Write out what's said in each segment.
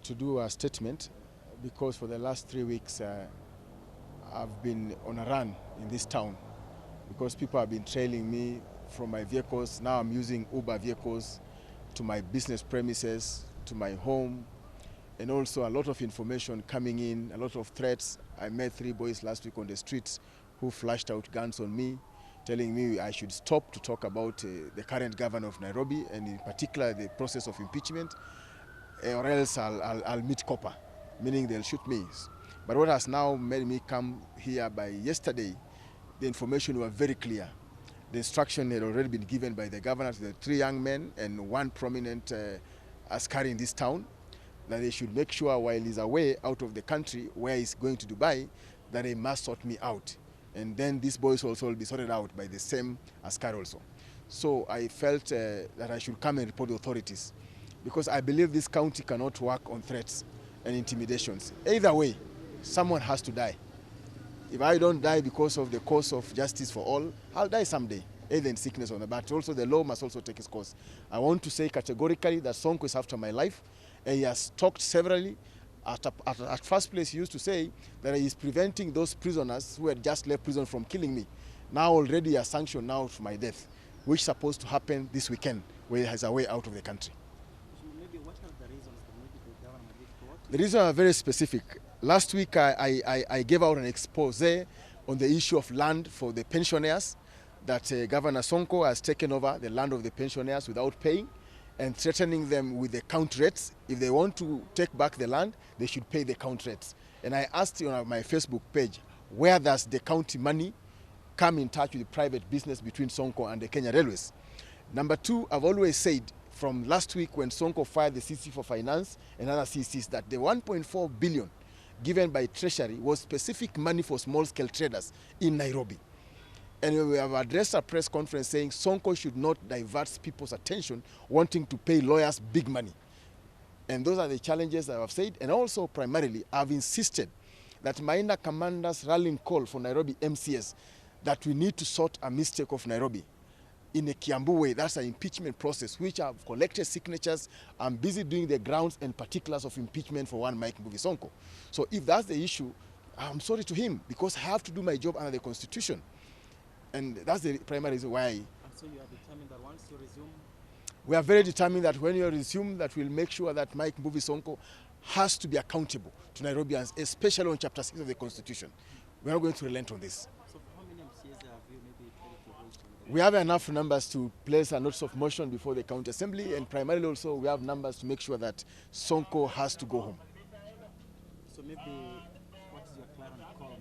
To do a statement because for the last 3 weeks I've been on a run in this town because people have been trailing me from my vehicles. Now I'm using Uber vehicles to my business premises, to my home, and also a lot of information coming in, a lot of threats. I met 3 boys last week on the streets who flashed out guns on me, telling me I should stop to talk about the current governor of Nairobi, and in particular the process of impeachment, or else I'll meet copper, meaning they'll shoot me. But what has now made me come here by yesterday, the information was very clear. The instruction had already been given by the governor to the 3 young men and 1 prominent askari in this town, that they should make sure while he's away out of the country where he's going to Dubai, that they must sort me out. And then these boys also will be sorted out by the same askari also. So I felt that I should come and report the authorities, because I believe this county cannot work on threats and intimidations. Either way, someone has to die. If I don't die because of the cause of justice for all, I'll die someday, either in sickness or not. But also the law must also take its course. I want to say categorically that Sonko is after my life, and he has talked severally. At first place, he used to say that he is preventing those prisoners who had just left prison from killing me. Now already he has sanctioned now for my death, which is supposed to happen this weekend, where he is away out of the country. The reasons are very specific. Last week I gave out an expose on the issue of land for the pensioners, that Governor Sonko has taken over the land of the pensioners without paying and threatening them with the count rates. If they want to take back the land, they should pay the count rates. And I asked on my Facebook page, where does the county money come in touch with the private business between Sonko and the Kenya Railways? Number 2, I've always said, from last week when Sonko fired the CC for finance and other CCs, that the 1.4 billion given by Treasury was specific money for small-scale traders in Nairobi. And we have addressed a press conference saying Sonko should not divert people's attention wanting to pay lawyers big money. And those are the challenges that I've said. And also, primarily, I've insisted that Maina Commander's rallying call for Nairobi MCS, that we need to sort a mistake of Nairobi in a Kiambu way. That's an impeachment process, which I've collected signatures. I'm busy doing the grounds and particulars of impeachment for one Mike Mbuvi Sonko. So if that's the issue, I'm sorry to him, because I have to do my job under the Constitution. And that's the primary reason why. And so you are determined that once you resume? We are very determined that when you resume, that we'll make sure that Mike Mbuvi Sonko has to be accountable to Nairobians, especially on Chapter 6 of the Constitution. We're not going to relent on this. So how many MCAs have you maybe tried to hold? We have enough numbers to place a notice of motion before the county assembly, and primarily also we have numbers to make sure that Sonko has to go home. So maybe what is your clarion call?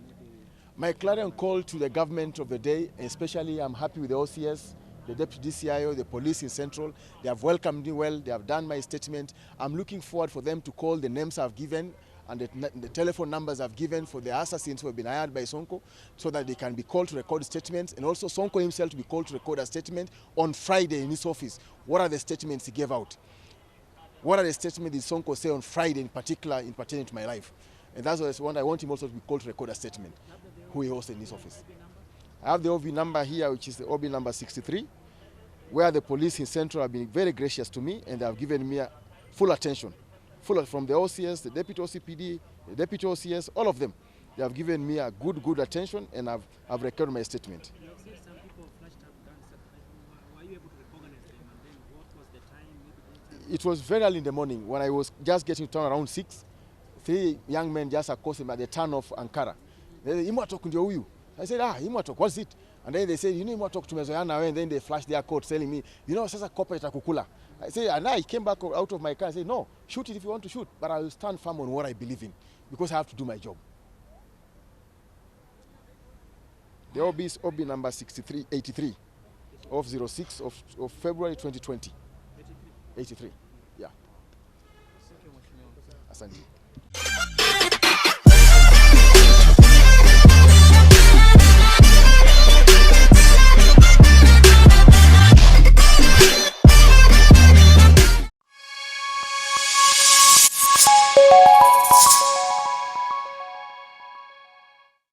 My clarion call to the government of the day, especially I'm happy with the OCS, the Deputy DCIO, the police in Central. They have welcomed me well, they have done my statement. I'm looking forward for them to call the names I've given and the telephone numbers I've given for the assassins who have been hired by Sonko, so that they can be called to record statements, and also Sonko himself to be called to record a statement on Friday in his office. What are the statements he gave out? What are the statements did Sonko say on Friday in particular in pertaining to my life? And that's what I want him also to be called to record a statement, who he hosted in his office. I have the OB number here, which is the OB number 63, where the police in Central have been very gracious to me, and they have given me full attention. From the OCS, the Deputy OCPD, the Deputy OCS, all of them. They have given me a good attention, and I've recorded my statement. You have said some people flashed up guns. Were you able to recognize them? And then what was the time? It was very early in the morning when I was just getting to town around 6. 3 young men just accosted me at the turn of Ankara. They said, "Imwatok ndio huyu." I said, "Imwatok, what's it?" And then they said, "You know, Imwatok tumezoeana," and then they flashed their coat telling me, "You know, sasa kopa itakukula." I said, and I came back out of my car and said, "No, shoot it if you want to shoot, but I will stand firm on what I believe in, because I have to do my job." The OB is OB number 83 of 06 of February 2020. 83. Yeah. Thank you, Mheshimiwa. Asante.